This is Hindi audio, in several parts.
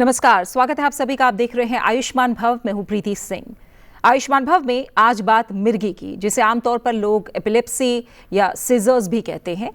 नमस्कार, स्वागत है आप सभी का। आप देख रहे हैं आयुष्मान भव। मैं हूं प्रीति सिंह। आयुष्मान भव में आज बात मिर्गी की, जिसे आमतौर पर लोग एपिलेप्सी या सीजर्स भी कहते हैं।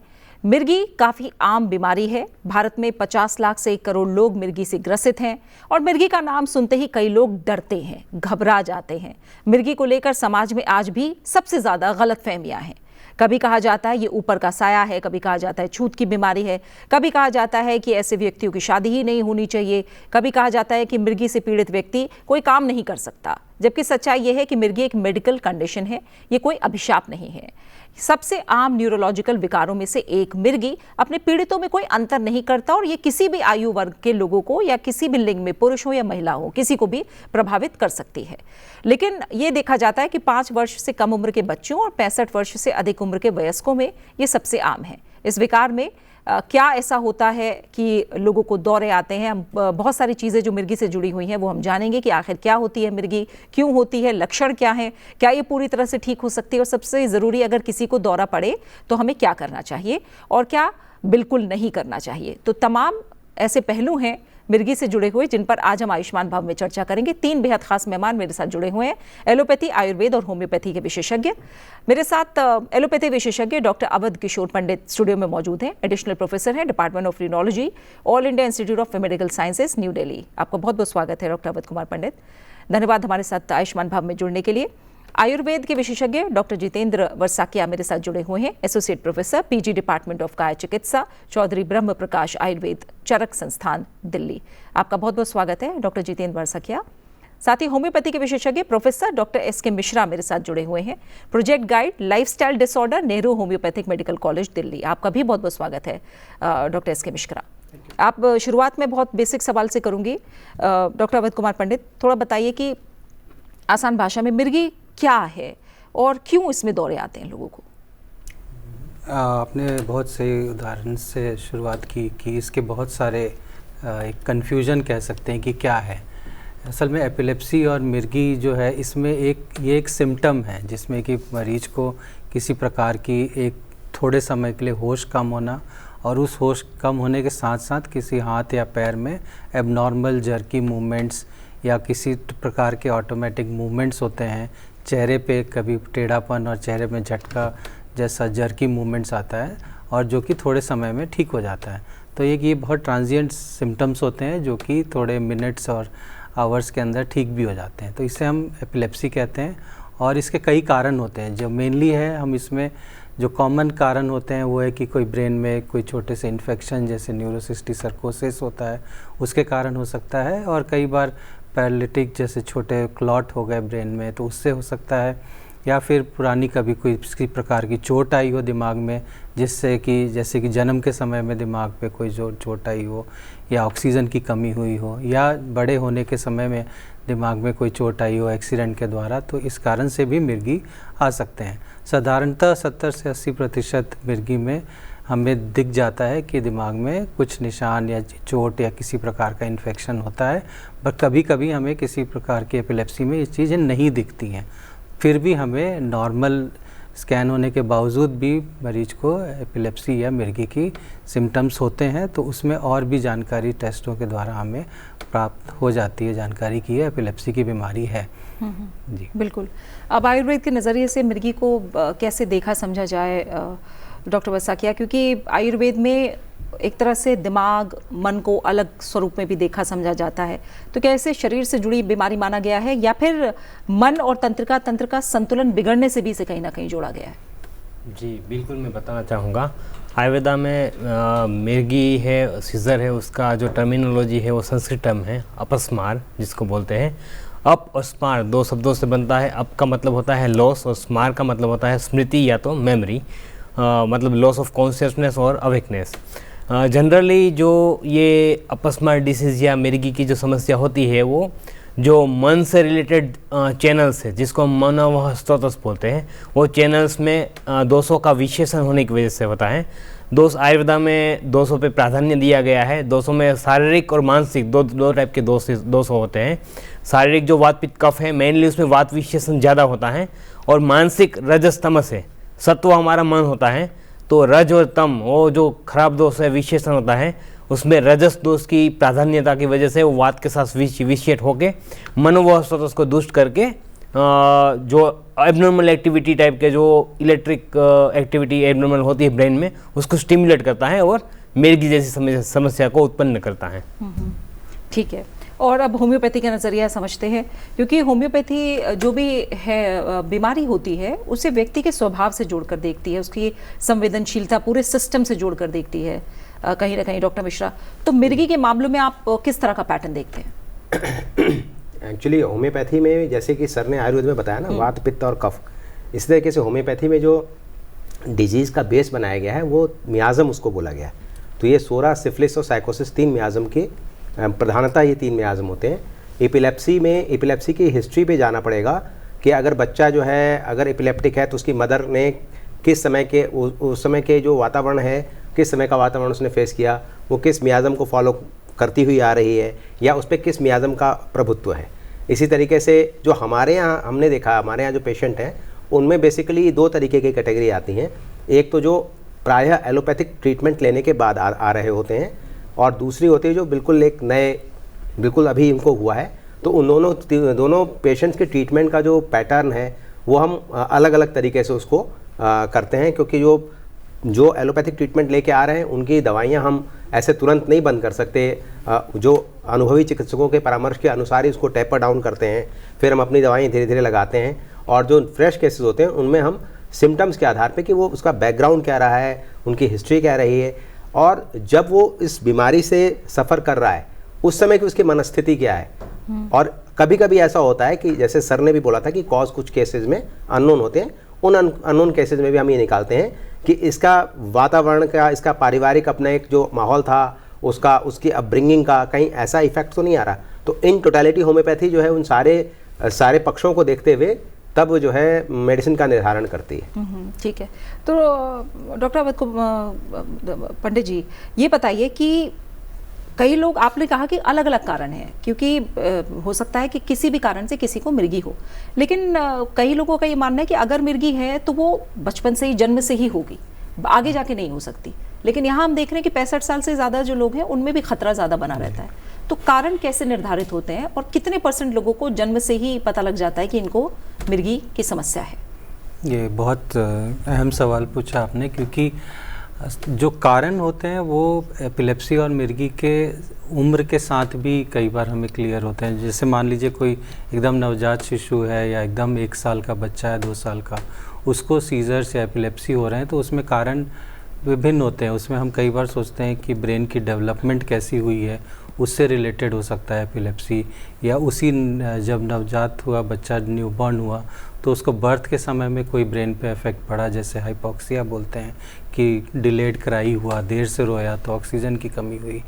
मिर्गी काफी आम बीमारी है। भारत में 50 लाख से 1 करोड़ लोग मिर्गी से ग्रसित हैं और मिर्गी का नाम सुनते ही कई लोग डरते हैं, घबरा जाते हैं। मिर्गी को लेकर समाज में आज भी सबसे ज्यादा गलतफहमियां हैं। कभी कहा जाता है ये ऊपर का साया है, कभी कहा जाता है छूत की बीमारी है, कभी कहा जाता है कि ऐसे व्यक्तियों की शादी ही नहीं होनी चाहिए, कभी कहा जाता है कि मिर्गी से पीड़ित व्यक्ति कोई काम नहीं कर सकता। जबकि सच्चाई यह है कि मिर्गी एक मेडिकल कंडीशन है, ये कोई अभिशाप नहीं है। सबसे आम न्यूरोलॉजिकल विकारों में से एक मिर्गी अपने पीड़ितों में कोई अंतर नहीं करता और ये किसी भी आयु वर्ग के लोगों को या किसी भी लिंग में, पुरुष हो या महिला हो, किसी को भी प्रभावित कर सकती है। लेकिन ये देखा जाता है कि 5 वर्ष से कम उम्र के बच्चों और 65 वर्ष से अधिक उम्र के वयस्कों में ये सबसे आम है। इस विकार में क्या ऐसा होता है कि लोगों को दौरे आते हैं? बहुत सारी चीज़ें जो मिर्गी से जुड़ी हुई हैं वो हम जानेंगे कि आखिर क्या होती है मिर्गी, क्यों होती है, लक्षण क्या हैं, क्या ये पूरी तरह से ठीक हो सकती है, और सबसे ज़रूरी, अगर किसी को दौरा पड़े तो हमें क्या करना चाहिए और क्या बिल्कुल नहीं करना चाहिए। तो तमाम ऐसे पहलू हैं मिर्गी से जुड़े हुए जिन पर आज हम आयुष्मान भव में चर्चा करेंगे। 3 बेहद खास मेहमान मेरे साथ जुड़े हुए हैं, एलोपैथी, आयुर्वेद और होम्योपैथी के विशेषज्ञ। मेरे साथ एलोपैथी विशेषज्ञ डॉक्टर अवध किशोर पंडित स्टूडियो में मौजूद हैं। एडिशनल प्रोफेसर हैं, department of rhinology, all India institute of medical sciences, new Delhi. आपका बहुत बहुत स्वागत है डॉक्टर अवध कुमार पंडित। धन्यवाद हमारे साथ आयुष्मान भव में जुड़ने के लिए। आयुर्वेद के विशेषज्ञ डॉक्टर जितेंद्र वर्साकिया मेरे साथ जुड़े हुए हैं, associate professor, PG, department of काय चिकित्सा, चौधरी ब्रह्म प्रकाश आयुर्वेद, चरक संस्थान, दिल्ली। आपका बहुत बहुत स्वागत है डॉक्टर जितेंद्र वर्साकिया। साथ ही होम्योपैथी के विशेषज्ञ प्रोफेसर डॉक्टर एस.के. मिश्रा मेरे साथ जुड़े हुए हैं, project guide lifestyle disorder, Nehru homeopathic medical college, Delhi. आपका भी बहुत बहुत स्वागत है डॉक्टर एस.के. मिश्रा। आप शुरुआत में बहुत बेसिक सवाल से करूंगी। डॉक्टर अवध कुमार पंडित, थोड़ा बताइए कि आसान भाषा में मिर्गी क्या है और क्यों इसमें दौरे आते हैं लोगों को? आपने बहुत सही उदाहरण से शुरुआत की कि इसके बहुत सारे एक कन्फ्यूजन कह सकते हैं कि क्या है। असल में एपिलेप्सी और मिर्गी जो है, इसमें ये एक सिम्टम है जिसमें कि मरीज को किसी प्रकार की एक थोड़े समय के लिए होश कम होना, और उस होश कम होने के साथ साथ किसी हाथ या पैर में एबनॉर्मल जर्की मूवमेंट्स या किसी प्रकार के ऑटोमेटिक मूवमेंट्स होते हैं। चेहरे पे कभी टेढ़ापन और चेहरे में झटका जैसा जर्की मूवमेंट्स आता है, और जो कि थोड़े समय में ठीक हो जाता है। तो ये बहुत ट्रांजिएंट सिम्टम्स होते हैं जो कि थोड़े मिनट्स और आवर्स के अंदर ठीक भी हो जाते हैं। तो इसे हम एपिलेप्सी कहते हैं। और इसके कई कारण होते हैं। जो मेनली है, हम इसमें जो कॉमन कारण होते हैं वो है कि कोई ब्रेन में कोई छोटे से इन्फेक्शन जैसे न्यूरोसिस्टिक सर्कोसिस होता है, उसके कारण हो सकता है। और कई बार पैरालिटिक जैसे छोटे क्लॉट हो गए ब्रेन में, तो उससे हो सकता है। या फिर पुरानी कभी कोई किसी प्रकार की चोट आई हो दिमाग में, जिससे कि जैसे कि जन्म के समय में दिमाग पे कोई जो चोट आई हो, या ऑक्सीजन की कमी हुई हो, या बड़े होने के समय में दिमाग में कोई चोट आई हो एक्सीडेंट के द्वारा, तो इस कारण से भी मिर्गी आ सकते हैं। साधारणतः 70 से 80% मिर्गी में हमें दिख जाता है कि दिमाग में कुछ निशान या चोट या किसी प्रकार का इन्फेक्शन होता है, पर कभी कभी हमें किसी प्रकार की एपिलेप्सी में ये चीज़ें नहीं दिखती हैं। फिर भी हमें नॉर्मल स्कैन होने के बावजूद भी मरीज को एपिलेप्सी या मिर्गी की सिम्टम्स होते हैं, तो उसमें और भी जानकारी टेस्टों के द्वारा हमें प्राप्त हो जाती है जानकारी की एपिलेप्सी की बीमारी है। जी बिल्कुल। अब आयुर्वेद के नज़रिए से मिर्गी को कैसे देखा समझा जाए डॉक्टर वर्साकिया, क्योंकि आयुर्वेद में एक तरह से दिमाग, मन को अलग स्वरूप में भी देखा समझा जाता है, तो क्या इसे शरीर से जुड़ी बीमारी माना गया है, या फिर मन और तंत्र का संतुलन बिगड़ने से भी इसे कहीं ना कहीं जोड़ा गया है? जी बिल्कुल, मैं बताना चाहूँगा। आयुर्वेदा में मिर्गी है, सीजर है, उसका जो टर्मिनोलॉजी है वो संस्कृत टर्म है अपस्मार, जिसको बोलते हैं। अप और स्मार 2 शब्दों से बनता है। अप का मतलब होता है लॉस और स्मार का मतलब होता है स्मृति या तो मेमोरी, मतलब लॉस ऑफ कॉन्शियसनेस और अवेकनेस। जनरली जो ये अपस्मार डिसीज़ या मिर्गी की जो समस्या होती है, वो जो मन से रिलेटेड चैनल्स है, जिसको हम मनोवह स्रोतस बोलते हैं, वो चैनल्स में दोषों का विशेषण होने की वजह से होता है। दोष आयुर्वेदा में दोषों पे प्राधान्य दिया गया है। दोषों में शारीरिक और मानसिक दो टाइप के दोष होते हैं। शारीरिक जो वात पित्त कफ है, मेनली उसमें वात विशेषण ज़्यादा होता है, और मानसिक रजस तमस है। सत्व हमारा मन होता है, तो रज और तम वो जो खराब दोष है, विशेषण होता है, उसमें रजस दोष की प्राधान्यता की वजह से वो वात के साथ विशिएट होके मनोवास्तव उसको दुष्ट करके जो एबनॉर्मल एक्टिविटी टाइप के जो इलेक्ट्रिक एक्टिविटी एबनॉर्मल होती है ब्रेन में, उसको स्टिमुलेट करता है और मिर्गी जैसी समस्या को उत्पन्न करता है। ठीक है, और अब होम्योपैथी का नज़रिया समझते हैं, क्योंकि होम्योपैथी जो भी है बीमारी होती है उसे व्यक्ति के स्वभाव से जोड़कर देखती है, उसकी संवेदनशीलता पूरे सिस्टम से जोड़कर देखती है कहीं ना कहीं। डॉक्टर मिश्रा, तो मिर्गी के मामलों में आप किस तरह का पैटर्न देखते हैं? एक्चुअली होम्योपैथी में, जैसे कि सर ने आयुर्वेद में बताया ना, वात पित्त और कफ, इस तरीके से होम्योपैथी में जो डिजीज़ का बेस बनाया गया है वो मियाज़म उसको बोला गया है। तो ये सोरा, सिफिलिस और साइकोसिस 3 मियाज़म के प्रधानता, ये 3 मियाज़म होते हैं। एपिलेप्सी में, एपिलेप्सी की हिस्ट्री पे जाना पड़ेगा कि अगर बच्चा जो है अगर एपिलेप्टिक है तो उसकी मदर ने किस समय के उस समय के जो वातावरण है, किस समय का वातावरण उसने फेस किया, वो किस मियाज़म को फॉलो करती हुई आ रही है या उस पर किस मियाज़म का प्रभुत्व है। इसी तरीके से जो हमारे यहाँ हमने देखा, हमारे यहाँ जो पेशेंट हैं उनमें बेसिकली 2 तरीके की कैटेगरी आती हैं। एक तो जो प्रायः एलोपैथिक ट्रीटमेंट लेने के बाद आ रहे होते हैं, और दूसरी होती है जो बिल्कुल एक नए, बिल्कुल अभी इनको हुआ है। तो उन दोनों पेशेंट्स के ट्रीटमेंट का जो पैटर्न है वो हम अलग अलग तरीके से उसको करते हैं, क्योंकि जो एलोपैथिक ट्रीटमेंट लेके आ रहे हैं उनकी दवाइयाँ हम ऐसे तुरंत नहीं बंद कर सकते। जो अनुभवी चिकित्सकों के परामर्श के अनुसार ही उसको टेपर डाउन करते हैं, फिर हम अपनी दवाएं धीरे धीरे लगाते हैं। और जो फ्रेश केसेस होते हैं उनमें हम सिम्टम्स के आधार पे कि वो उसका बैकग्राउंड क्या रहा है, उनकी हिस्ट्री क्या रही है, और जब वो इस बीमारी से सफ़र कर रहा है उस समय की उसकी मनस्थिति क्या है। और कभी कभी ऐसा होता है कि जैसे सर ने भी बोला था कि कॉज कुछ केसेस में अननोन होते हैं, उन अननोन केसेस में भी हम ये निकालते हैं कि इसका वातावरण का, इसका पारिवारिक अपना एक जो माहौल था उसकी अपब्रिंगिंग का कहीं ऐसा इफेक्ट तो नहीं आ रहा। तो इन टोटलिटी होम्योपैथी जो है उन सारे पक्षों को देखते हुए तब जो है मेडिसिन का निर्धारण करती है। ठीक है, तो डॉक्टर अवध को पंडित जी ये बताइए कि कई लोग, आपने कहा कि अलग अलग कारण हैं, क्योंकि हो सकता है कि किसी भी कारण से किसी को मिर्गी हो, लेकिन कई लोगों का ये मानना है कि अगर मिर्गी है तो वो बचपन से ही, जन्म से ही होगी, आगे जाके नहीं हो सकती। लेकिन यहाँ हम देख रहे हैं कि 65 साल से ज़्यादा जो लोग हैं उनमें भी खतरा ज़्यादा बना रहता है। तो कारण कैसे निर्धारित होते हैं और कितने % लोगों को जन्म से ही पता लग जाता है कि इनको मिर्गी की समस्या है? ये बहुत अहम सवाल पूछा आपने, क्योंकि जो कारण होते हैं वो एपिलेप्सी और मिर्गी के उम्र के साथ भी कई बार हमें क्लियर होते हैं। जैसे मान लीजिए कोई एकदम नवजात शिशु है या एकदम 1 साल का बच्चा है, 2 साल का, उसको सीजर्स या एपिलेप्सी हो रहे हैं, तो उसमें कारण विभिन्न होते हैं। उसमें हम कई बार सोचते हैं कि ब्रेन की डेवलपमेंट कैसी हुई है, उससे रिलेटेड हो सकता है एपिलेप्सी, या उसी जब नवजात हुआ बच्चा, न्यूबॉर्न हुआ, तो उसको बर्थ के समय में कोई ब्रेन पे इफेक्ट पड़ा, जैसे हाइपोक्सिया बोलते हैं कि डिलेड क्राई हुआ, देर से रोया तो ऑक्सीजन की कमी हुई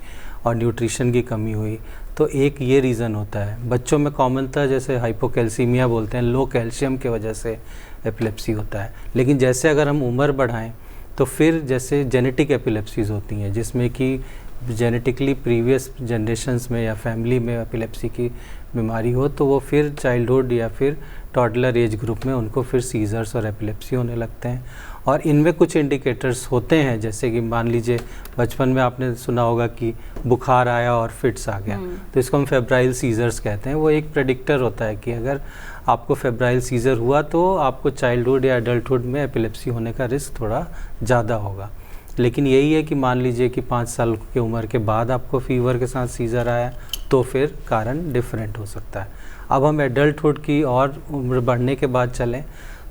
और न्यूट्रिशन की कमी हुई। तो एक ये रीज़न होता है। बच्चों में कॉमनतः जैसे हाइपोकैल्सीमिया बोलते हैं, लो कैल्शियम के वजह से एपिलेप्सी होता है। लेकिन जैसे अगर हम उम्र बढ़ाएं तो फिर जैसे जेनेटिक एपिलेप्सीज़ होती हैं, जिसमें कि जेनेटिकली प्रीवियस जनरेशन्स में या फैमिली में एपिलेप्सी की बीमारी हो, तो वो फिर चाइल्डहुड या फिर टॉडलर एज ग्रुप में उनको फिर सीजर्स और एपिलेप्सी होने लगते हैं। और इनमें कुछ इंडिकेटर्स होते हैं, जैसे कि मान लीजिए बचपन में आपने सुना होगा कि बुखार आया और फिट्स आ गया, तो इसको हम फेब्राइल सीजर्स कहते हैं। वो एक प्रेडिक्टर होता है कि अगर आपको फेब्राइल सीजर हुआ तो आपको चाइल्डहुड या एडल्टहुड में एपिलेप्सी होने का रिस्क थोड़ा ज़्यादा होगा। लेकिन यही है कि मान लीजिए कि 5 साल की उम्र के बाद आपको फीवर के साथ सीजर आया, तो फिर कारण डिफरेंट हो सकता है। अब हम एडल्टहुड की और उम्र बढ़ने के बाद चलें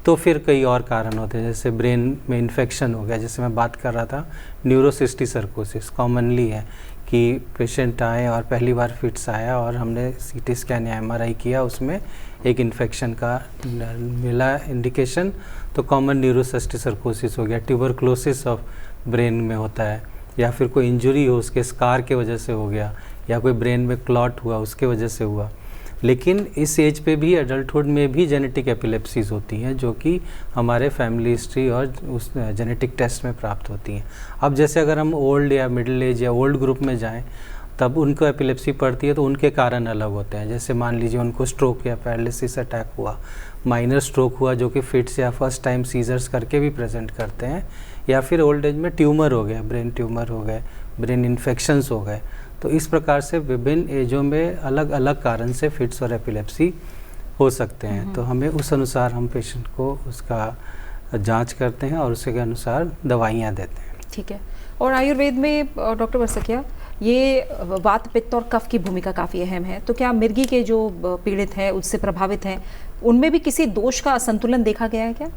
तो फिर कई और कारण होते हैं, जैसे ब्रेन में इन्फेक्शन हो गया, जैसे मैं बात कर रहा था न्यूरोसिस्टिसर्कोसिस कॉमनली है कि पेशेंट आए और पहली बार फिट्स आया और हमने CT स्कैन या MRI किया, उसमें एक इन्फेक्शन का मिला इंडिकेशन, तो कॉमन न्यूरोसिस्टिसर्कोसिस हो गया। ट्यूबरक्लोसिस ऑफ ब्रेन में होता है, या फिर कोई इंजरी हो उसके स्कार के वजह से हो गया, या कोई ब्रेन में क्लॉट हुआ उसके वजह से हुआ। लेकिन इस एज पे भी एडल्टहुड में भी जेनेटिक एपिलेप्सीज होती हैं, जो कि हमारे फैमिली हिस्ट्री और उस जेनेटिक टेस्ट में प्राप्त होती हैं। अब जैसे अगर हम ओल्ड या मिडिल एज या ओल्ड ग्रुप में जाएं तब उनको एपिलेप्सी पड़ती है तो उनके कारण अलग होते हैं। जैसे मान लीजिए उनको स्ट्रोक या पैरालिसिस अटैक हुआ, माइनर स्ट्रोक हुआ जो कि फिट्स या फर्स्ट टाइम सीजर्स करके भी प्रेजेंट करते हैं, या फिर ओल्ड एज में ट्यूमर हो गए, ब्रेन ट्यूमर हो गए, ब्रेन इन्फेक्शंस हो गए। तो इस प्रकार से विभिन्न एजों में अलग अलग कारण से फिट्स और एपिलेप्सी हो सकते हैं। तो हमें उस अनुसार हम पेशेंट को उसका जांच करते हैं और उसके अनुसार दवाइयाँ देते हैं। ठीक है। और आयुर्वेद में डॉक्टर बरसकिया, ये वात पित्त और कफ की भूमिका काफ़ी अहम है, तो क्या मिर्गी के जो पीड़ित हैं उससे प्रभावित हैं उनमें भी किसी दोष का असंतुलन देखा गया है क्या?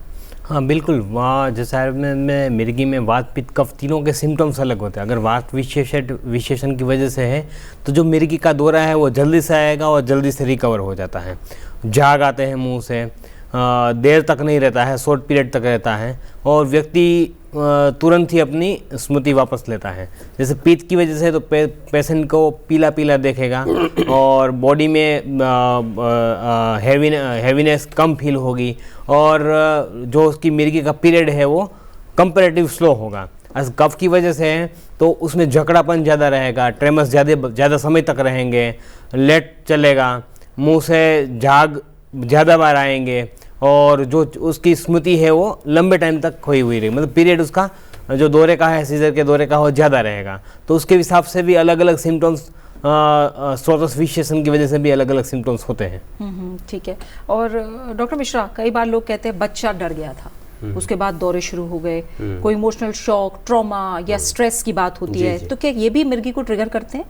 हाँ बिल्कुल, वहाँ जैसे आयुर्वेद में मिर्गी में वात पित्त कफ तीनों के सिम्टम्स अलग होते हैं। अगर वात विशेषण की वजह से है तो जो मिर्गी का दौरा है वो जल्दी से आएगा और जल्दी से रिकवर हो जाता है। झाग आते हैं मुंह से, देर तक नहीं रहता है, शॉर्ट पीरियड तक रहता है और व्यक्ति तुरंत ही अपनी स्मृति वापस लेता है। जैसे पित्त की वजह से तो पेशेंट को पीला पीला देखेगा और बॉडी में हैवीनेस कम फील होगी और जो उसकी मिर्गी का पीरियड है वो कंपैरेटिव स्लो होगा। कफ की वजह से है तो उसमें जकड़ापन ज़्यादा रहेगा, ट्रेमस ज़्यादा समय तक रहेंगे, लेट चलेगा, मुंह से झाग ज़्यादा बार आएंगे और जो उसकी स्मृति है वो लंबे टाइम तक खोई हुई रहेगी। मतलब पीरियड उसका जो दौरे का है, सीजर के दौरे का हो, ज़्यादा रहेगा। तो उसके हिसाब से भी अलग अलग सिम्टम्स, स्रोतस विशेषण की वजह से भी अलग अलग सिम्टम्स होते हैं। ठीक है। और डॉक्टर मिश्रा, कई बार लोग कहते हैं बच्चा डर गया था, उसके बाद दौरे शुरू हो गए, कोई इमोशनल शॉक, ट्रॉमा या स्ट्रेस की बात होती है, तो क्या ये भी मिर्गी को ट्रिगर करते हैं?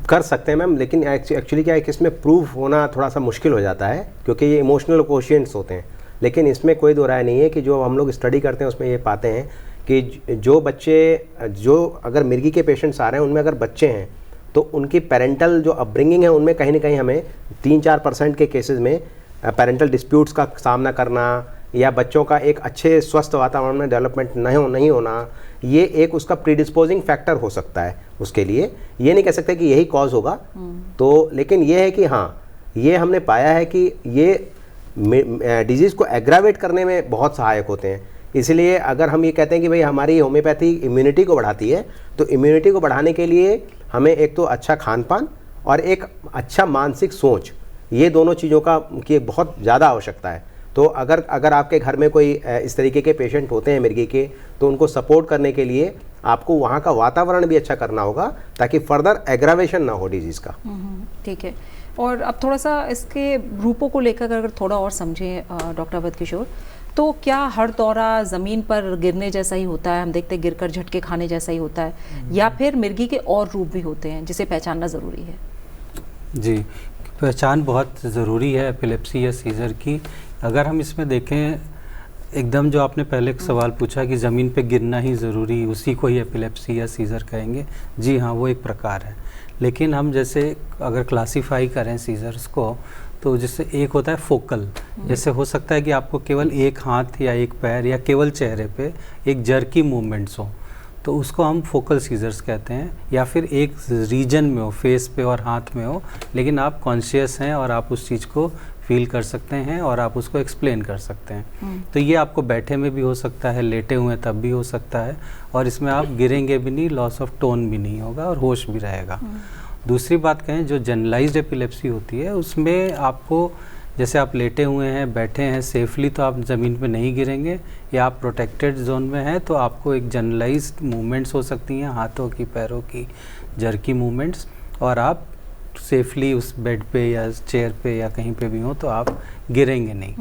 कर सकते हैं मैम, लेकिन एक्चुअली क्या है कि इसमें प्रूफ होना थोड़ा सा मुश्किल हो जाता है क्योंकि ये इमोशनल कोशिएंट्स होते हैं। लेकिन इसमें कोई दो राय नहीं है कि जो हम लोग स्टडी करते हैं उसमें ये पाते हैं कि जो बच्चे, जो अगर मिर्गी के पेशेंट्स आ रहे हैं उनमें अगर बच्चे हैं तो उनकी पेरेंटल जो अपब्रिंगिंग है उनमें कहीं ना कहीं हमें 3-4% के केसेस में पेरेंटल डिस्प्यूट्स का सामना करना या बच्चों का एक अच्छे स्वस्थ वातावरण में डेवलपमेंट नहीं होना, ये एक उसका प्रीडिस्पोजिंग फैक्टर हो सकता है उसके लिए। ये नहीं कह सकते कि यही कॉज होगा। तो लेकिन ये है कि हाँ, ये हमने पाया है कि ये डिजीज़ को एग्रावेट करने में बहुत सहायक होते हैं। इसलिए अगर हम ये कहते हैं कि भाई हमारी होम्योपैथी इम्यूनिटी को बढ़ाती है, तो इम्यूनिटी को बढ़ाने के लिए हमें एक तो अच्छा खान पान और एक अच्छा मानसिक सोच, ये दोनों चीज़ों की बहुत ज़्यादा आवश्यकता है। तो अगर आपके घर में कोई इस तरीके के पेशेंट होते हैं मिर्गी के, तो उनको सपोर्ट करने के लिए आपको वहाँ का वातावरण भी अच्छा करना होगा ताकि फर्दर एग्रावेशन ना हो डिजीज़ का। ठीक है। और अब थोड़ा सा इसके रूपों को लेकर अगर थोड़ा और समझें डॉक्टर अवध किशोर, तो क्या हर दौरा ज़मीन पर गिरने जैसा ही होता है, हम देखते हैं गिरकर झटके खाने जैसा ही होता है, या फिर मिर्गी के और रूप भी होते हैं जिसे पहचानना ज़रूरी है? जी, पहचान बहुत ज़रूरी है एपिलेप्सी या सीज़र की। अगर हम इसमें देखें, एकदम जो आपने पहले सवाल पूछा कि ज़मीन पे गिरना ही ज़रूरी, उसी को ही एपिलेप्सी या सीज़र कहेंगे, जी हाँ, वो एक प्रकार है। लेकिन हम जैसे अगर क्लासीफाई करें सीज़र्स को, तो जैसे एक होता है फोकल, जैसे हो सकता है कि आपको केवल एक हाथ या एक पैर या केवल चेहरे पे एक जर्की मूवमेंट्स हो, तो उसको हम फोकल सीजर्स कहते हैं। या फिर एक रीजन में हो, फेस पे और हाथ में हो, लेकिन आप कॉन्शियस हैं और आप उस चीज़ को फील कर सकते हैं और आप उसको एक्सप्लेन कर सकते हैं। तो ये आपको बैठे में भी हो सकता है, लेटे हुए तब भी हो सकता है, और इसमें आप गिरेंगे भी नहीं, लॉस ऑफ टोन भी नहीं होगा और होश भी रहेगा। दूसरी बात कहें, जो जनरलाइज्ड एपिलेप्सी होती है उसमें आपको, जैसे आप लेटे हुए हैं, बैठे हैं सेफली, तो आप ज़मीन पे नहीं गिरेंगे, या आप प्रोटेक्टेड जोन में हैं तो आपको एक जनरलाइज्ड मूवमेंट्स हो सकती हैं, हाथों की, पैरों की, जर्की मूवमेंट्स, और आप सेफली उस बेड पे या चेयर पे या कहीं पे भी हो तो आप गिरेंगे नहीं।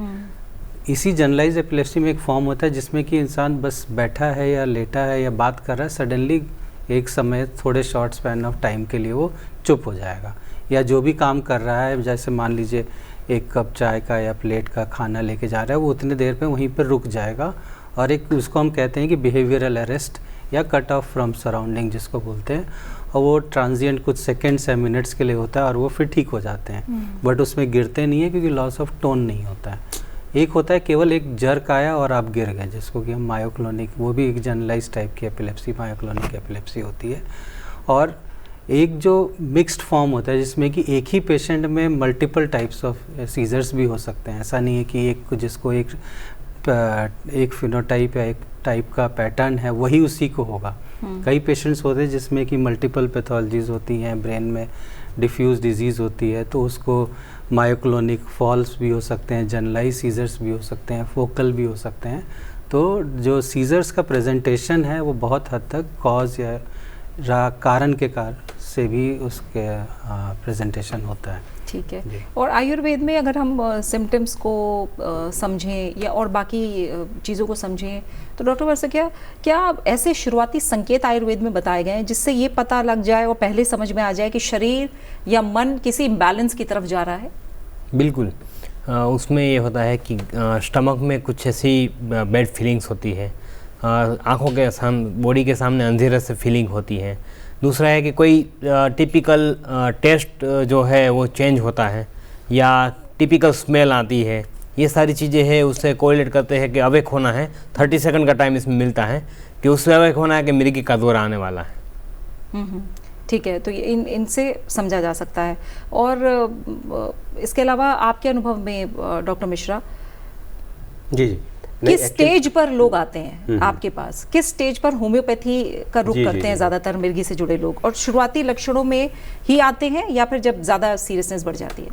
इसी जनरलाइज्ड एपिलेप्सी में एक फॉर्म होता है जिसमें कि इंसान बस बैठा है या लेटा है या बात कर रहा है, सडनली एक समय थोड़े शॉर्ट स्पैन ऑफ टाइम के लिए वो चुप हो जाएगा, या जो भी काम कर रहा है, जैसे मान लीजिए एक कप चाय का या प्लेट का खाना लेके जा रहा है, वो उतने देर पे वहीं पर रुक जाएगा, और एक उसको हम कहते हैं कि बिहेवियरल अरेस्ट या कट ऑफ फ्रॉम सराउंडिंग जिसको बोलते हैं, और वो ट्रांजिएंट कुछ सेकेंड्स या मिनट्स के लिए होता है और वो फिर ठीक हो जाते हैं, बट उसमें गिरते नहीं है क्योंकि लॉस ऑफ टोन नहीं होता है। एक होता है केवल एक जर्क आया और आप गिर गए, जिसको कि हम मायोक्लोनिक, वो भी एक जनरलाइज टाइप की एपिलेप्सी, मायोक्लोनिक एपिलेप्सी होती है। और एक जो मिक्स्ड फॉर्म होता है जिसमें कि एक ही पेशेंट में मल्टीपल टाइप्स ऑफ सीजर्स भी हो सकते हैं। ऐसा नहीं है कि एक जिसको एक फिनोटाइप या एक टाइप का पैटर्न है वही उसी को होगा। कई पेशेंट्स होते हैं जिसमें कि मल्टीपल पैथोलॉजीज होती हैं, ब्रेन में डिफ्यूज डिजीज़ होती है, तो उसको मायोक्लोनिक फॉल्स भी हो सकते हैं, जनरलाइज सीजर्स भी हो सकते हैं, फोकल भी हो सकते हैं। तो जो सीजर्स का प्रेजेंटेशन है वो बहुत हद तक कॉज या कारण के कारण से भी उसके प्रेजेंटेशन होता है। ठीक है। जी। और आयुर्वेद में अगर हम सिम्टम्स को समझें या और बाकी चीज़ों को समझें तो डॉक्टर वर्षा क्या ऐसे शुरुआती संकेत आयुर्वेद में बताए गए हैं जिससे ये पता लग जाए और पहले समझ में आ जाए कि शरीर या मन किसी इम्बैलेंस की तरफ जा रहा है? बिल्कुल। उसमें ये होता है कि स्टमक में कुछ ऐसी बैड फीलिंग्स होती है, आँखों के बॉडी के सामने अंधेरे से फीलिंग होती है। दूसरा है कि कोई टिपिकल टेस्ट जो है वो चेंज होता है या टिपिकल स्मेल आती है। ये सारी चीज़ें हैं, उससे कोरिलेट करते हैं कि अवेक होना है। 30 सेकंड का टाइम इसमें मिलता है कि उससे अवेक होना है कि मिर्गी का दौरा आने वाला है। ठीक है, तो ये इनसे समझा जा सकता है। और इसके अलावा आपके अनुभव में डॉक्टर मिश्रा, जी जी, किस स्टेज पर लोग आते हैं आपके पास? किस स्टेज पर होम्योपैथी का रुख करते हैं ज़्यादातर मिर्गी से जुड़े लोग? और शुरुआती लक्षणों में ही आते हैं या फिर जब ज़्यादा सीरियसनेस बढ़ जाती है?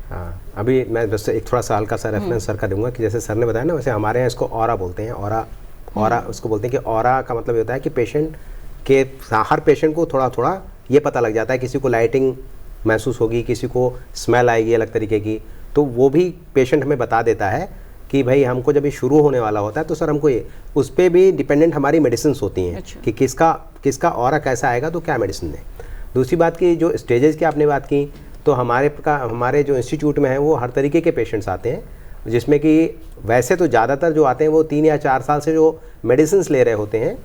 हाँ, अभी मैं बस एक थोड़ा सा हल्का सा रेफरेंस सर का दूंगा कि जैसे सर ने बताया ना, वैसे हमारे यहाँ इसको ऑरा बोलते हैं। ऑरा उसको बोलते हैं कि ऑरा का मतलब ये होता है कि पेशेंट के हर पेशेंट को थोड़ा थोड़ा ये पता लग जाता है, किसी को लाइटिंग महसूस होगी, किसी को स्मेल आएगी अलग तरीके की, तो वो भी पेशेंट हमें बता देता है कि भाई हमको जब ये शुरू होने वाला होता है तो सर हमको ये, उस पर भी डिपेंडेंट हमारी मेडिसिन होती हैं। अच्छा। कि किसका ऑरा कैसा आएगा तो क्या मेडिसिन दें। दूसरी बात की जो स्टेजेस की आपने बात की, तो हमारे जो इंस्टीट्यूट में है वो हर तरीके के पेशेंट्स आते हैं, जिसमें कि वैसे तो ज़्यादातर जो आते हैं वो 3 या 4 साल से जो मेडिसिन ले रहे होते हैं,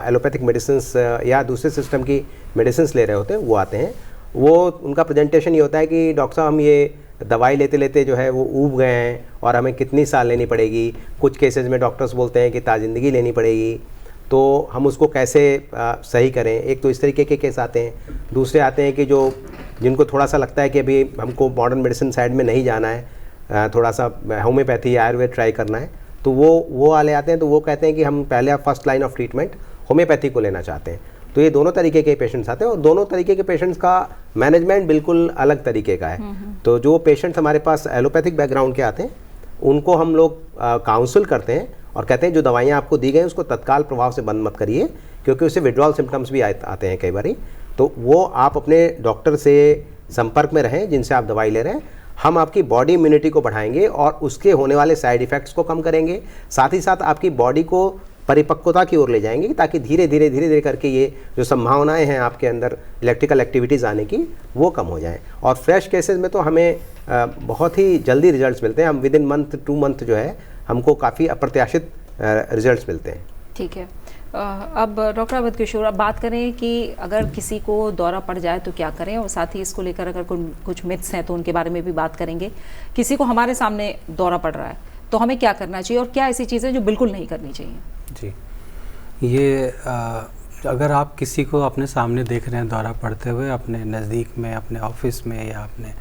एलोपैथिक मेडिसिन या दूसरे सिस्टम की मेडिसिन ले रहे होते हैं, वो आते हैं। वो उनका प्रेजेंटेशन ये होता है कि डॉक्टर साहब हम ये दवाई लेते लेते जो है वो ऊब गए हैं और हमें कितनी साल लेनी पड़ेगी। कुछ केसेस में डॉक्टर्स बोलते हैं कि ताज़िंदगी लेनी पड़ेगी, तो हम उसको कैसे सही करें। एक तो इस तरीके के केस आते हैं। दूसरे आते हैं कि जिनको थोड़ा सा लगता है कि अभी हमको मॉडर्न मेडिसिन साइड में नहीं जाना है, थोड़ा सा होम्योपैथी या आयुर्वेद ट्राई करना है, तो वो वाले आते हैं। तो वो कहते हैं कि हम पहले first line of treatment homeopathy को लेना चाहते हैं। तो ये दोनों तरीके के पेशेंट्स आते हैं और दोनों तरीके के पेशेंट्स का मैनेजमेंट बिल्कुल अलग तरीके का है। तो जो पेशेंट्स हमारे पास एलोपैथिक बैकग्राउंड के आते हैं उनको हम लोग काउंसिल करते हैं और कहते हैं जो दवाइयाँ आपको दी गई उसको तत्काल प्रभाव से बंद मत करिए, क्योंकि उससे विड्रॉल सिम्टम्स भी आते हैं कई बारी। तो वो आप अपने डॉक्टर से संपर्क में रहें जिनसे आप दवाई ले रहे हैं। हम आपकी बॉडी इम्यूनिटी को बढ़ाएंगे और उसके होने वाले साइड इफ़ेक्ट्स को कम करेंगे। साथ ही साथ आपकी बॉडी को परिपक्वता की ओर ले जाएंगे, ताकि धीरे धीरे करके ये जो संभावनाएं हैं आपके अंदर इलेक्ट्रिकल एक्टिविटीज़ आने की वो कम हो जाएं। और फ्रेश केसेस में तो हमें बहुत ही जल्दी रिजल्ट्स मिलते हैं। हम विद इन मंथ 2 मंथ जो है हमको काफ़ी अप्रत्याशित रिजल्ट्स मिलते हैं। ठीक है। अब डॉक्टर अवध किशोर, अब बात करें कि अगर किसी को दौरा पड़ जाए तो क्या करें, और साथ ही इसको लेकर अगर कुछ मिथ्स हैं तो उनके बारे में भी बात करेंगे। किसी को हमारे सामने दौरा पड़ रहा है तो हमें क्या करना चाहिए और क्या ऐसी चीज़ें जो बिल्कुल नहीं करनी चाहिए? जी, ये अगर आप किसी को अपने सामने देख रहे हैं दौरा पड़ते हुए अपने नज़दीक में, अपने ऑफिस में या अपने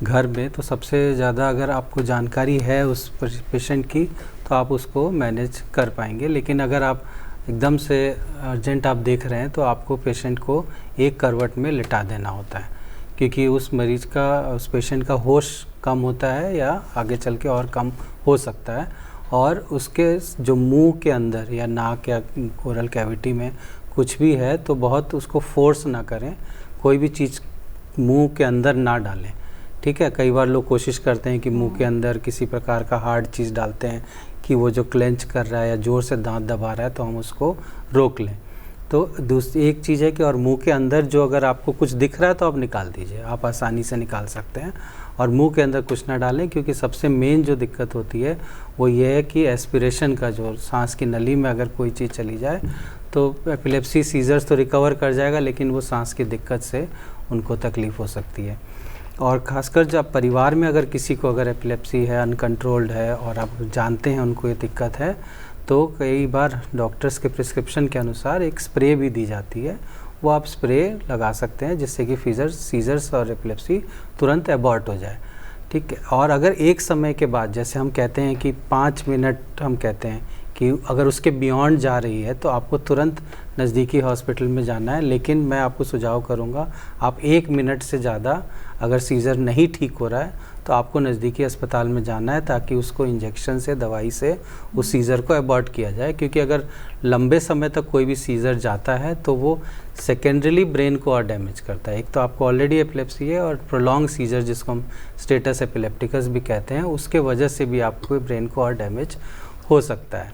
घर में, तो सबसे ज़्यादा अगर आपको जानकारी है उस पेशेंट की तो आप उसको मैनेज कर पाएंगे। लेकिन अगर आप एकदम से अर्जेंट आप देख रहे हैं तो आपको पेशेंट को एक करवट में लिटा देना होता है, क्योंकि उस मरीज का, उस पेशेंट का होश कम होता है या आगे चल के और कम हो सकता है। और उसके जो मुंह के अंदर या नाक या ओरल कैविटी में कुछ भी है तो बहुत उसको फोर्स ना करें, कोई भी चीज़ मुंह के अंदर ना डालें। ठीक है, कई बार लोग कोशिश करते हैं कि मुंह के अंदर किसी प्रकार का हार्ड चीज़ डालते हैं कि वो जो क्लेंच कर रहा है या ज़ोर से दांत दबा रहा है तो हम उसको रोक लें। तो दूसरी एक चीज़ है कि और मुंह के अंदर जो अगर आपको कुछ दिख रहा है तो आप निकाल दीजिए, आप आसानी से निकाल सकते हैं। और मुंह के अंदर कुछ ना डालें, क्योंकि सबसे मेन जो दिक्कत होती है वो ये है कि एस्पिरेशन का, जो सांस की नली में अगर कोई चीज़ चली जाए तो एपिलेप्सी सीजर्स तो रिकवर कर जाएगा, लेकिन वो सांस की दिक्कत से उनको तकलीफ़ हो सकती है। और ख़ासकर जब परिवार में अगर किसी को अगर एपिलेप्सी है, अनकंट्रोल्ड है और आप जानते हैं उनको ये दिक्कत है, तो कई बार डॉक्टर्स के प्रिस्क्रिप्शन के अनुसार एक स्प्रे भी दी जाती है, वो आप स्प्रे लगा सकते हैं जिससे कि सीजर्स और एपिलेप्सी तुरंत एबॉर्ट हो जाए। ठीक है, और अगर एक समय के बाद, जैसे हम कहते हैं कि 5 मिनट हम कहते हैं कि अगर उसके बियॉन्ड जा रही है तो आपको तुरंत नज़दीकी हॉस्पिटल में जाना है। लेकिन मैं आपको सुझाव करूंगा, आप 1 मिनट से ज़्यादा अगर सीज़र नहीं ठीक हो रहा है तो आपको नज़दीकी अस्पताल में जाना है, ताकि उसको इंजेक्शन से, दवाई से उस सीज़र को अबॉर्ट किया जाए। क्योंकि अगर लंबे समय तक कोई भी सीज़र जाता है तो वो सेकेंडरीली ब्रेन को और डैमेज करता है। एक तो आपको ऑलरेडी एपिलेप्सी है, और प्रोलॉन्ग सीज़र जिसको हम स्टेटस एपिलेप्टिकस भी कहते हैं, उसके वजह से भी आपको ब्रेन को और डैमेज हो सकता है।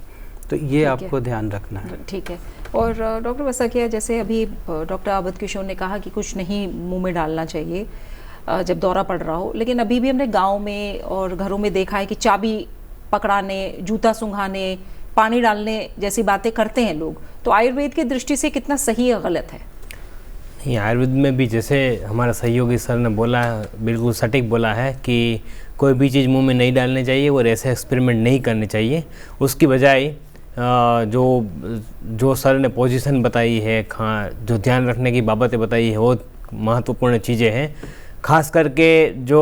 तो ये आपको ध्यान रखना है। ठीक है। और डॉक्टर वसाकिया, जैसे अभी डॉक्टर अवध किशोर ने कहा कि कुछ नहीं मुंह में डालना चाहिए जब दौरा पड़ रहा हो, लेकिन अभी भी हमने गांव में और घरों में देखा है कि चाबी पकड़ाने, जूता सूंघाने, पानी डालने जैसी बातें करते हैं लोग। तो आयुर्वेद की दृष्टि से कितना सही या गलत है? नहीं, आयुर्वेद में भी जैसे हमारा सहयोगी सर ने बोला, बिल्कुल सटीक बोला है कि कोई भी चीज़ मुंह में नहीं डालनी चाहिए और ऐसे एक्सपेरिमेंट नहीं करने चाहिए। उसकी बजाय जो सर ने पोजीशन बताई है, जो ध्यान रखने की बाबतें बताई है, वो महत्वपूर्ण चीज़ें हैं। खास करके जो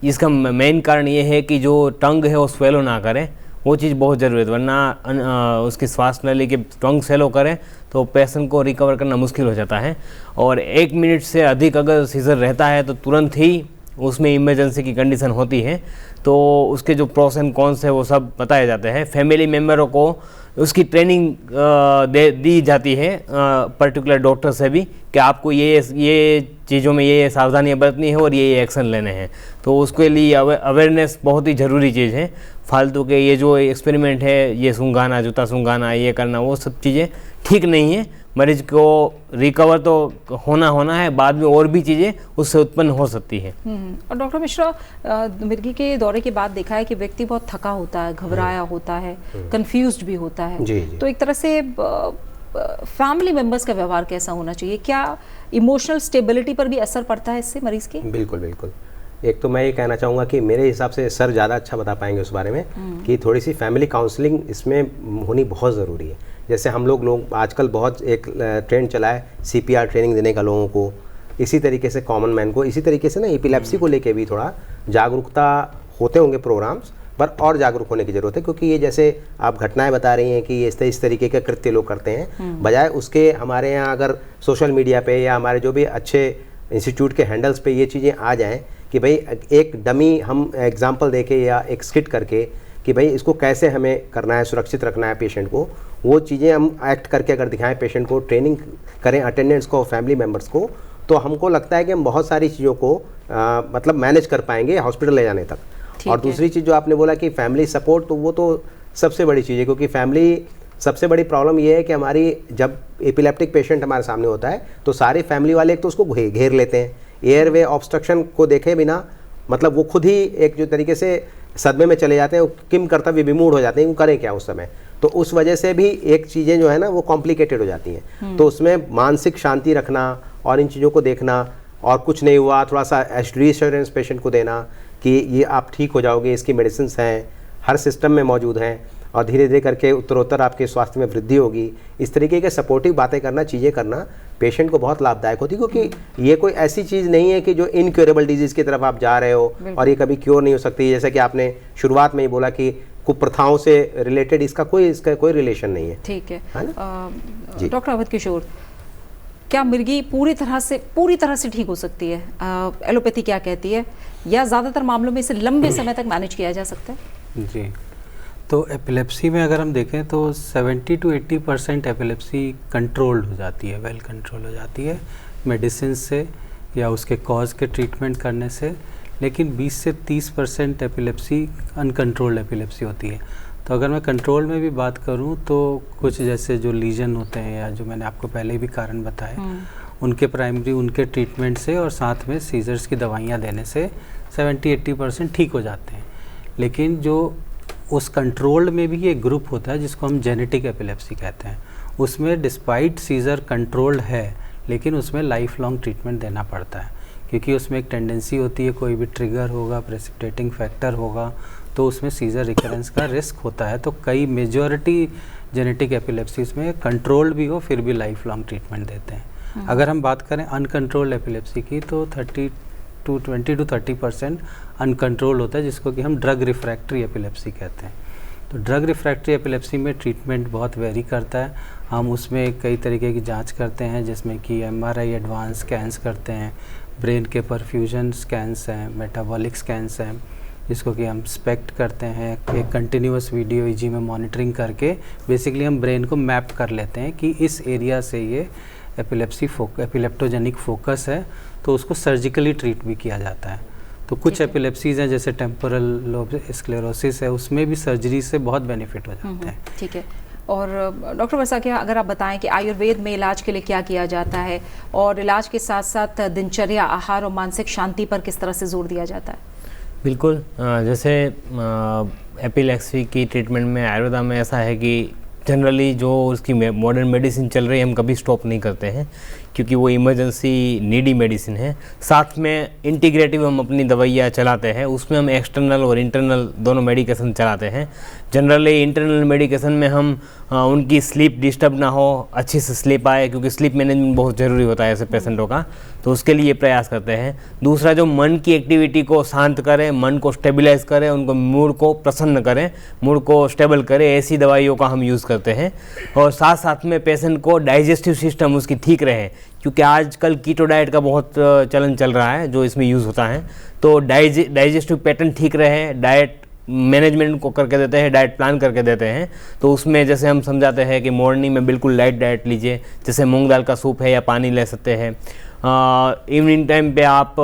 इसका मेन कारण ये है कि जो टंग है वो स्वेलो ना करे, वो चीज़ बहुत ज़रूरी है। वरना उसकी श्वास नली के टंग स्वेलो करें तो पेशेंट को रिकवर करना मुश्किल हो जाता है। और 1 मिनट से अधिक अगर सीजर रहता है तो तुरंत ही उसमें इमरजेंसी की कंडीशन होती है। तो उसके जो प्रोस एंड कॉन्स है वो सब बताए जाते हैं। फैमिली मेम्बरों को उसकी ट्रेनिंग दी जाती है पर्टिकुलर डॉक्टर से भी, कि आपको ये चीज़ों में ये सावधानियां बरतनी है और ये एक्शन लेने हैं। तो उसके लिए अवेयरनेस बहुत ही ज़रूरी चीज़ है। फालतू के ये जो एक्सपेरिमेंट है, ये सूंघाना, जूता सूंघाना, ये करना, वो सब चीज़ें ठीक नहीं है। मरीज को रिकवर तो होना है, बाद में और भी चीज़ें उससे उत्पन्न हो सकती है। और डॉक्टर मिश्रा, मिर्गी के दौरे के बाद देखा है कि व्यक्ति बहुत थका होता है, घबराया होता है, कंफ्यूज्ड भी होता है। जी। तो एक तरह से फैमिली मेंबर्स का व्यवहार कैसा होना चाहिए? क्या इमोशनल स्टेबिलिटी पर भी असर पड़ता है इससे मरीज के? बिल्कुल बिल्कुल। एक तो मैं ये कहना चाहूँगा कि मेरे हिसाब से सर ज़्यादा अच्छा बता पाएंगे उस बारे में, कि थोड़ी सी फैमिली काउंसलिंग इसमें होनी बहुत ज़रूरी है। जैसे हम लोग आजकल बहुत एक ट्रेंड चला है CPR ट्रेनिंग देने का लोगों को, इसी तरीके से कॉमन मैन को, इसी तरीके से ना एपिलेप्सी को लेके भी थोड़ा जागरूकता होते होंगे प्रोग्राम्स, पर और जागरूक होने की ज़रूरत है। क्योंकि ये जैसे आप घटनाएं बता रही हैं कि ये इस तरीके के कृत्य लोग करते हैं, बजाय उसके हमारे यहाँ अगर सोशल मीडिया पे या हमारे जो भी अच्छे इंस्टीट्यूट के हैंडल्स पे ये चीज़ें आ जाएँ कि भाई एक डमी हम एग्जाम्पल देके या एक स्किट करके कि भाई इसको कैसे हमें करना है, सुरक्षित रखना है पेशेंट को, वो चीज़ें हम एक्ट करके अगर दिखाएं, पेशेंट को ट्रेनिंग करें, अटेंडेंट्स को, फैमिली मेम्बर्स को, तो हमको लगता है कि हम बहुत सारी चीज़ों को मतलब मैनेज कर पाएंगे हॉस्पिटल ले जाने तक। और दूसरी चीज़ जो आपने बोला कि फैमिली सपोर्ट, तो वो तो सबसे बड़ी चीज़ है। क्योंकि फैमिली सबसे बड़ी प्रॉब्लम ये है कि हमारी जब एपिलेप्टिक पेशेंट हमारे सामने होता है तो सारी फैमिली वाले एक तो उसको घेर लेते हैं, एयरवे ऑब्स्ट्रक्शन को देखे बिना, मतलब वो खुद ही एक जो तरीके से सदमे में चले जाते हैं, किम कर्तव्य विमूढ़ हो जाते हैं, वो करें क्या उस समय। तो उस वजह से भी एक चीज़ें जो है ना वो कॉम्प्लिकेटेड हो जाती हैं। तो उसमें मानसिक शांति रखना और इन चीज़ों को देखना, और कुछ नहीं हुआ थोड़ा सा रीअश्योरेंस पेशेंट को देना कि ये आप ठीक हो जाओगे, इसकी मेडिसिन हैं, हर सिस्टम में मौजूद हैं, और धीरे धीरे करके उत्तरोत्तर आपके स्वास्थ्य में वृद्धि होगी। इस तरीके के सपोर्टिव बातें करना, चीज़ें करना पेशेंट को बहुत लाभदायक होती है। क्योंकि ये कोई ऐसी चीज़ नहीं है कि जो इनक्योरेबल डिजीज़ की तरफ आप जा रहे हो और ये कभी क्योर नहीं हो सकती। जैसे कि आपने शुरुआत में ही बोला कि कुप्रथाओं से रिलेटेड इसका कोई रिलेशन नहीं है। ठीक है डॉक्टर अवध किशोर, क्या मिर्गी पूरी तरह से ठीक हो सकती है? एलोपैथी क्या कहती है, या ज़्यादातर मामलों में इसे लंबे समय तक मैनेज किया जा सकता है? जी, तो एपिलेप्सी में अगर हम देखें तो 70 to 80% एपिलेप्सी कंट्रोल्ड हो जाती है, वेल कंट्रोल हो जाती है मेडिसिन से या उसके कॉज के ट्रीटमेंट करने से। लेकिन 20 से 30% एपिलेप्सी अनकंट्रोल्ड एपिलेप्सी होती है। तो अगर मैं कंट्रोल में भी बात करूं तो कुछ जैसे जो लीजन होते हैं, या जो मैंने आपको पहले भी कारण बताए, उनके प्राइमरी उनके ट्रीटमेंट से और साथ में सीजर्स की दवाइयाँ देने से 70-80% ठीक हो जाते हैं। लेकिन जो उस कंट्रोल्ड में भी एक ग्रुप होता है जिसको हम जेनेटिक एपिलेप्सी कहते हैं, उसमें डिस्पाइट सीजर कंट्रोल्ड है लेकिन उसमें लाइफ लॉन्ग ट्रीटमेंट देना पड़ता है। क्योंकि उसमें एक टेंडेंसी होती है, कोई भी ट्रिगर होगा, प्रेसिपिटेटिंग फैक्टर होगा, तो उसमें सीजर रिकरेंस का रिस्क होता है। तो कई मेजॉरिटी जेनेटिक एपिलेप्सीज में कंट्रोल्ड भी हो फिर भी लाइफ लॉन्ग ट्रीटमेंट देते हैं। अगर हम बात करें अनकंट्रोल्ड एपिलेप्सी की तो 20 to 30% अनकंट्रोल होता है, जिसको कि हम ड्रग रिफ्रैक्टरी एपिलेप्सी कहते हैं। तो ड्रग रिफ्रैक्टरी एपिलेप्सी में ट्रीटमेंट बहुत वेरी करता है। हम उसमें कई तरीके की जांच करते हैं, जिसमें कि एमआरआई एडवांस स्कैन्स करते हैं, ब्रेन के परफ्यूजन स्कैन्स हैं, मेटाबॉलिक स्कैन्स हैं, जिसको कि हम स्पेक्ट करते हैं। एक कंटिन्यूस वीडियो ईजी में मॉनिटरिंग करके बेसिकली हम ब्रेन को मैप कर लेते हैं कि इस एरिया से ये एपिलेप्टोजेनिक फोकस है, तो उसको सर्जिकली ट्रीट भी किया जाता है। तो कुछ एपिलेप्सीज़ हैं जैसे टेम्पोरल लोब स्क्लेरोसिस है, उसमें भी सर्जरी से बहुत बेनिफिट हो जाता है। ठीक है। और डॉक्टर वर्षाकिया, अगर आप बताएं कि आयुर्वेद में इलाज के लिए क्या किया जाता है और इलाज के साथ साथ दिनचर्या, आहार और मानसिक शांति पर किस तरह से जोर दिया जाता है? बिल्कुल, जैसे एपिलेप्सी की ट्रीटमेंट में आयुर्वेदा में ऐसा है कि जनरली जो उसकी मॉडर्न मेडिसिन चल रही है हम कभी स्टॉप नहीं करते हैं, क्योंकि वो इमरजेंसी नीडी मेडिसिन है। साथ में इंटीग्रेटिव हम अपनी दवाइयाँ चलाते हैं, उसमें हम एक्सटर्नल और इंटरनल दोनों मेडिकेशन चलाते हैं। जनरली इंटरनल मेडिकेशन में हम उनकी स्लीप डिस्टर्ब ना हो, अच्छे से स्लीप आए, क्योंकि स्लीप मैनेजमेंट बहुत ज़रूरी होता है ऐसे पेशेंटों का, तो उसके लिए प्रयास करते हैं। दूसरा, जो मन की एक्टिविटी को शांत करे, मन को स्टेबलाइज करे, उनको मूड को प्रसन्न करें, मूड को स्टेबल करे, ऐसी दवाइयों का हम यूज़ करते हैं। और साथ साथ में पेशेंट को डाइजेस्टिव सिस्टम उसकी ठीक रहे, क्योंकि आजकल कीटो डाइट का बहुत चलन चल रहा है जो इसमें यूज़ होता है, तो डाइजेस्टिव पैटर्न ठीक रहे, डाइट मैनेजमेंट को करके देते हैं, डाइट प्लान करके देते हैं। तो उसमें जैसे हम समझाते हैं कि मॉर्निंग में बिल्कुल लाइट डाइट लीजिए, जैसे मूंग दाल का सूप है या पानी ले सकते हैं। इवनिंग टाइम पे आप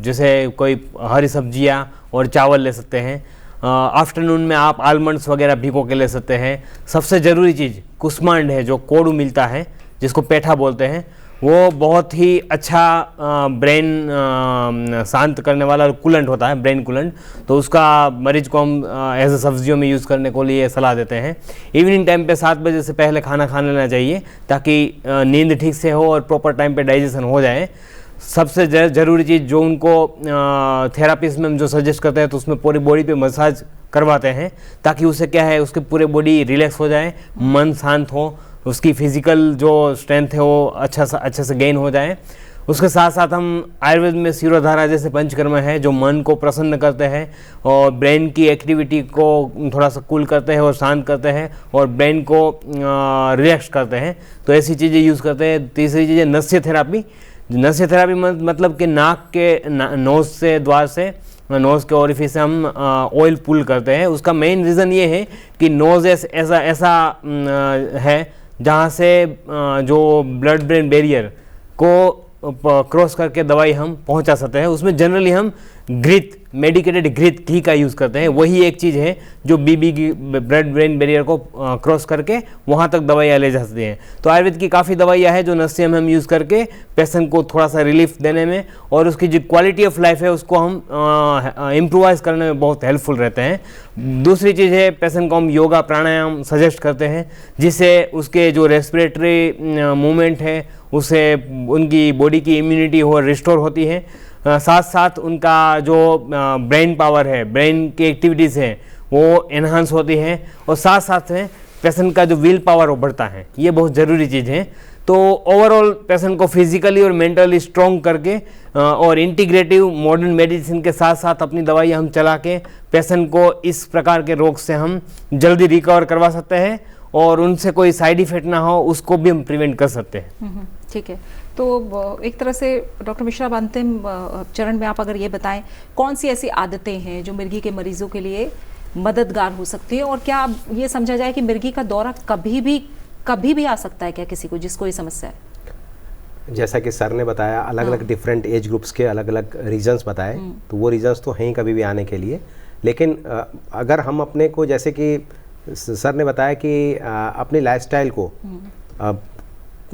जैसे कोई हरी सब्जियां और चावल ले सकते हैं। आफ्टरनून में आप आलमंड्स वगैरह भिगो के ले सकते हैं। सबसे ज़रूरी चीज़ कुष्मांड है, जो कोड़ू मिलता है जिसको पेठा बोलते हैं, वो बहुत ही अच्छा ब्रेन शांत करने वाला कूलेंट होता है, ब्रेन कूलेंट। तो उसका मरीज को हम एज ए सब्जियों में यूज़ करने को लिए सलाह देते हैं। इवनिंग टाइम पे 7 बजे से पहले खाना खा लेना चाहिए, ताकि नींद ठीक से हो और प्रॉपर टाइम पे डाइजेशन हो जाए। सबसे ज़रूरी चीज़ जो उनको थेरापिस्ट में हम जो सजेस्ट करते हैं, तो उसमें पूरी बॉडी पे मसाज करवाते हैं, ताकि उससे क्या है, उसकी पूरी बॉडी रिलैक्स हो जाए, मन शांत हो, उसकी फिजिकल जो स्ट्रेंथ है वो अच्छे से गेन हो जाए। उसके साथ साथ हम आयुर्वेद में शिरोधारा जैसे पंचकर्म है, जो मन को प्रसन्न करते हैं और ब्रेन की एक्टिविटी को थोड़ा सा कूल करते हैं और शांत करते हैं और ब्रेन को रिलैक्स करते हैं, तो ऐसी चीज़ें यूज़ करते हैं। तीसरी चीज़ है नस्य थेरापी। नस्य थेरापी मतलब कि नाक के नोज से, द्वार से, नोज़ के ओरिफिस से हम ऑयल पुल करते हैं। उसका मेन रीज़न ये है कि नोज ऐसा है जहाँ से जो ब्लड ब्रेन बैरियर को क्रॉस करके दवाई हम पहुँचा सकते हैं। उसमें जनरली हम घृत, मेडिकेटेड घृत घी का यूज़ करते हैं। वही एक चीज़ है जो बीबी की ब्लड ब्रेन बैरियर को क्रॉस करके वहाँ तक दवाइयाँ ले जा सकती हैं। तो आयुर्वेद की काफ़ी दवाइयाँ हैं जो नस्य में हम यूज़ करके पेशेंट को थोड़ा सा रिलीफ देने में और उसकी जो क्वालिटी ऑफ लाइफ है उसको हम इम्प्रोवाइज़ करने में बहुत हेल्पफुल रहते हैं। दूसरी चीज़ है, पेशेंट को हम योगा प्राणायाम सजेस्ट करते हैं, जिससे उसके जो रेस्पिरेटरी मूवमेंट है उससे उनकी बॉडी की इम्यूनिटी हो रिस्टोर होती है। साथ साथ उनका जो ब्रेन पावर है, ब्रेन की एक्टिविटीज़ है वो एनहांस होती हैं और साथ साथ में पेशेंट का जो विल पावर वो बढ़ता है। ये बहुत ज़रूरी चीज़ है। तो ओवरऑल पेशेंट को फिजिकली और मेंटली स्ट्रॉन्ग करके और इंटीग्रेटिव मॉडर्न मेडिसिन के साथ साथ अपनी दवाइयाँ हम चला के पेशेंट को इस प्रकार के रोग से हम जल्दी रिकवर करवा सकते हैं और उनसे कोई साइड इफेक्ट ना हो उसको भी हम प्रिवेंट कर सकते हैं। ठीक है। तो एक तरह से डॉक्टर मिश्रा, अंतिम चरण में आप अगर ये बताएं कौन सी ऐसी आदतें हैं जो मिर्गी के मरीजों के लिए मददगार हो सकती है, और क्या ये समझा जाए कि मिर्गी का दौरा कभी भी आ सकता है क्या किसी को जिसको ये समस्या है? जैसा कि सर ने बताया, अलग अलग डिफरेंट एज ग्रुप्स के अलग अलग रीजंस बताए, तो वो रीजंस तो हैं ही कभी भी आने के लिए। लेकिन अगर हम अपने को, जैसे कि सर ने बताया कि अपनी लाइफस्टाइल को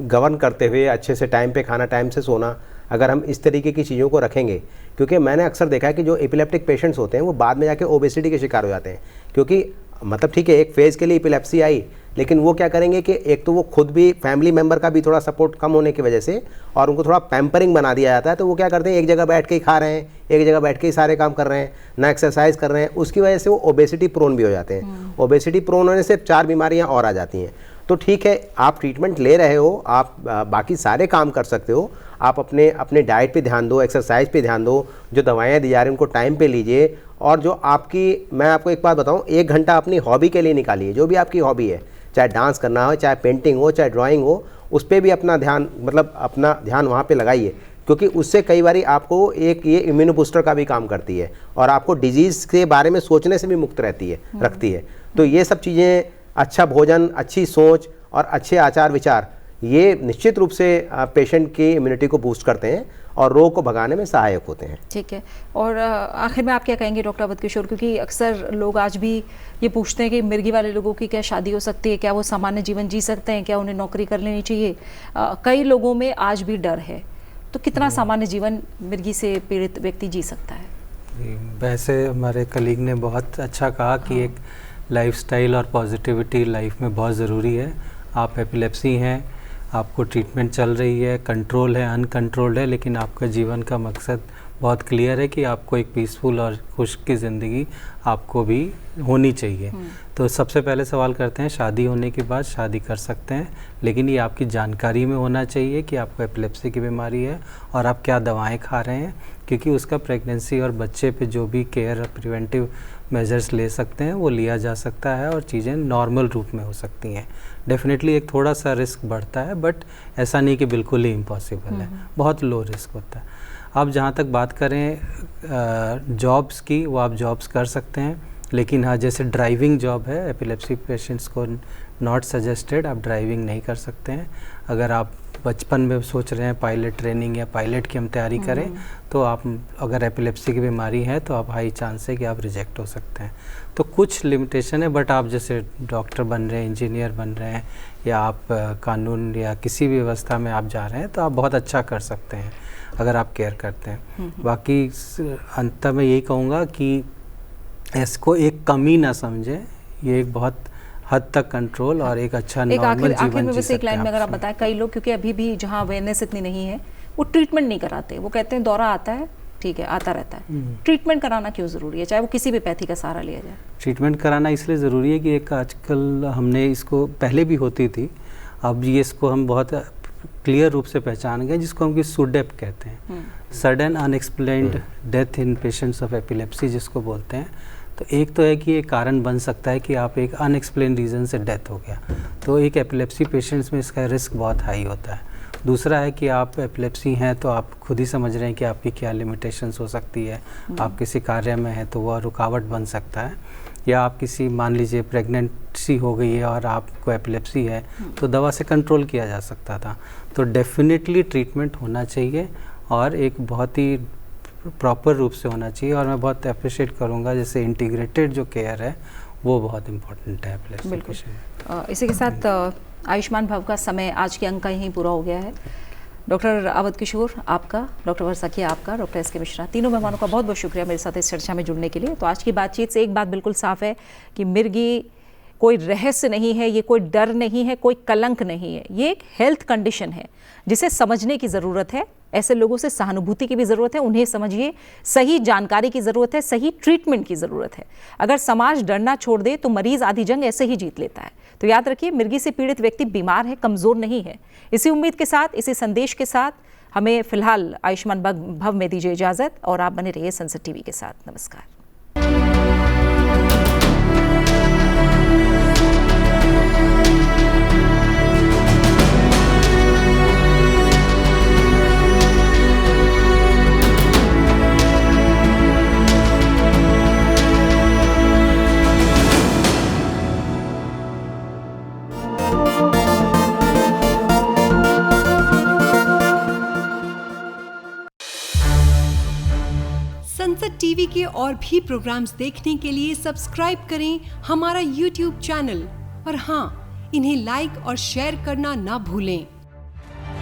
गवर्न करते हुए अच्छे से टाइम पे खाना, टाइम से सोना, अगर हम इस तरीके की चीज़ों को रखेंगे, क्योंकि मैंने अक्सर देखा है कि जो एपिलेप्टिक पेशेंट्स होते हैं वो बाद में जाके ओबेसिटी के शिकार हो जाते हैं। क्योंकि मतलब ठीक है, एक फेज़ के लिए एपिलेप्सी आई, लेकिन वो क्या करेंगे कि एक तो वो खुद भी, फैमिली मेम्बर का भी थोड़ा सपोर्ट कम होने की वजह से, और उनको थोड़ा पैम्परिंग बना दिया जाता है, तो वो क्या करते हैं, एक जगह बैठ के ही खा रहे हैं, एक जगह बैठ के ही सारे काम कर रहे हैं, ना एक्सरसाइज कर रहे हैं। उसकी वजह से वो ओबेसिटी प्रोन भी हो जाते हैं। ओबेसिटी प्रोन होने से 4 बीमारियाँ और आ जाती हैं। तो ठीक है, आप ट्रीटमेंट ले रहे हो, आप बाकी सारे काम कर सकते हो, आप अपने डाइट पे ध्यान दो, एक्सरसाइज पे ध्यान दो, जो दवाएं दी जा रही हैं उनको टाइम पे लीजिए, और जो आपकी, मैं आपको एक बात बताऊं, 1 घंटा अपनी हॉबी के लिए निकालिए, जो भी आपकी हॉबी है, चाहे डांस करना हो, चाहे पेंटिंग हो, चाहे ड्राइंग हो, उस पर भी अपना ध्यान, मतलब अपना ध्यान वहाँ पे लगाइए, क्योंकि उससे कई बार आपको एक ये इम्यूनो बूस्टर का भी काम करती है और आपको डिजीज़ के बारे में सोचने से भी मुक्त रखती है। तो ये सब चीज़ें, अच्छा भोजन, अच्छी सोच और अच्छे आचार विचार, ये निश्चित रूप से पेशेंट की इम्यूनिटी को बूस्ट करते हैं और रोग को भगाने में सहायक होते हैं। ठीक है, और आखिर में आप क्या कहेंगे डॉक्टर अवध किशोर, क्योंकि अक्सर लोग आज भी ये पूछते हैं कि मिर्गी वाले लोगों की क्या शादी हो सकती है, क्या वो सामान्य जीवन जी सकते हैं, क्या उन्हें नौकरी कर लेनी चाहिए। कई लोगों में आज भी डर है, तो कितना सामान्य जीवन मिर्गी से पीड़ित व्यक्ति जी सकता है? वैसे हमारे कलीग ने बहुत अच्छा कहा कि एक लाइफस्टाइल और पॉजिटिविटी लाइफ में बहुत ज़रूरी है। आप एपिलेप्सी हैं, आपको ट्रीटमेंट चल रही है, कंट्रोल है, अनकंट्रोल्ड है, लेकिन आपका जीवन का मकसद बहुत क्लियर है कि आपको एक पीसफुल और खुश की ज़िंदगी आपको भी होनी चाहिए। तो सबसे पहले सवाल करते हैं, शादी होने के बाद शादी कर सकते हैं, लेकिन ये आपकी जानकारी में होना चाहिए कि आपको एपिलेप्सी की बीमारी है और आप क्या दवाएं खा रहे हैं, क्योंकि उसका प्रेगनेंसी और बच्चे पे जो भी केयर और प्रिवेंटिव मेजर्स ले सकते हैं वो लिया जा सकता है और चीज़ें नॉर्मल रूप में हो सकती हैं। डेफिनेटली एक थोड़ा सा रिस्क बढ़ता है, बट ऐसा नहीं कि बिल्कुल ही इम्पॉसिबल है, बहुत लो रिस्क होता है। आप जहाँ तक बात करें जॉब्स की, वो आप जॉब्स कर सकते हैं, लेकिन हाँ, जैसे ड्राइविंग जॉब है, एपिलेप्सी पेशेंट्स को नॉट सजेस्टेड, आप ड्राइविंग नहीं कर सकते हैं। अगर आप बचपन में सोच रहे हैं पायलट ट्रेनिंग या पायलट की हम तैयारी करें, तो आप अगर एपिलेप्सी की बीमारी है तो आप हाई चांस है कि आप रिजेक्ट हो सकते हैं। तो कुछ लिमिटेशन है, बट आप जैसे डॉक्टर बन रहे हैं, इंजीनियर बन रहे हैं, या आप कानून या किसी भी व्यवस्था में आप जा रहे हैं, तो आप बहुत अच्छा कर सकते हैं अगर आप केयर करते हैं। बाकी अंत में यही कहूँगा कि इसको एक कमी ना समझें, ये एक बहुत हद तक कंट्रोल और एक अच्छा नॉर्मल जीवन जी सकते हैं। एक लाइन में अगर आप बताएं, कई लोग क्योंकि अभी भी जहाँ अवेयरनेस इतनी नहीं है, वो ट्रीटमेंट नहीं कराते, वो कहते हैं दौरा आता है, ठीक है, आता रहता है। ट्रीटमेंट कराना क्यों ज़रूरी है, चाहे वो किसी भी पैथी का सहारा लिया जाए? ट्रीटमेंट कराना इसलिए ज़रूरी है कि एक आजकल हमने इसको, पहले भी होती थी, अब ये इसको हम बहुत क्लियर रूप से पहचान गए, जिसको हम सुडेप कहते हैं, sudden unexplained death in patients of epilepsy जिसको बोलते हैं। तो एक तो है कि ये कारण बन सकता है कि आप एक अनएक्सप्लेन रीज़न से डेथ हो गया, तो एक एपिलेप्सी पेशेंट्स में इसका रिस्क बहुत हाई होता है। दूसरा है कि आप एपिलेप्सी हैं तो आप खुद ही समझ रहे हैं कि आपकी क्या लिमिटेशंस हो सकती है, आप किसी कार्य में हैं तो वह रुकावट बन सकता है, या आप किसी, मान लीजिए प्रेगनेंसी हो गई है और आपको एपिलेप्सी है, तो दवा से कंट्रोल किया जा सकता था। तो डेफिनेटली ट्रीटमेंट होना चाहिए और एक बहुत ही प्रॉपर रूप से होना चाहिए, और मैं बहुत अप्रिशिएट करूँगा जैसे इंटीग्रेटेड जो केयर है वो बहुत इम्पोर्टेंट है एपिलेप्सी पेशेंट। इसी के साथ आयुष्मान भव का समय आज के अंक का यहीं पूरा हो गया है। डॉक्टर अवध किशोर आपका, डॉक्टर वर्षाकिया आपका, डॉक्टर एस के मिश्रा, तीनों मेहमानों का बहुत बहुत शुक्रिया मेरे साथ इस चर्चा में जुड़ने के लिए। तो आज की बातचीत से एक बात बिल्कुल साफ है कि मिर्गी कोई रहस्य नहीं है, ये कोई डर नहीं है, कोई कलंक नहीं है, ये एक हेल्थ कंडीशन है जिसे समझने की ज़रूरत है। ऐसे लोगों से सहानुभूति की भी ज़रूरत है, उन्हें समझिए, सही जानकारी की ज़रूरत है, सही ट्रीटमेंट की ज़रूरत है। अगर समाज डरना छोड़ दे तो मरीज आधी जंग ऐसे ही जीत लेता है। तो याद रखिए, मिर्गी से पीड़ित व्यक्ति बीमार है, कमज़ोर नहीं है। इसी उम्मीद के साथ, इसी संदेश के साथ हमें फिलहाल आयुष्मान भव में दीजिए इजाज़त, और आप बने रहिए सनसेट टीवी के साथ। नमस्कार। सनसेट टीवी के और भी प्रोग्राम्स देखने के लिए सब्सक्राइब करें हमारा YouTube चैनल, और हाँ, इन्हें लाइक और शेयर करना ना भूलें।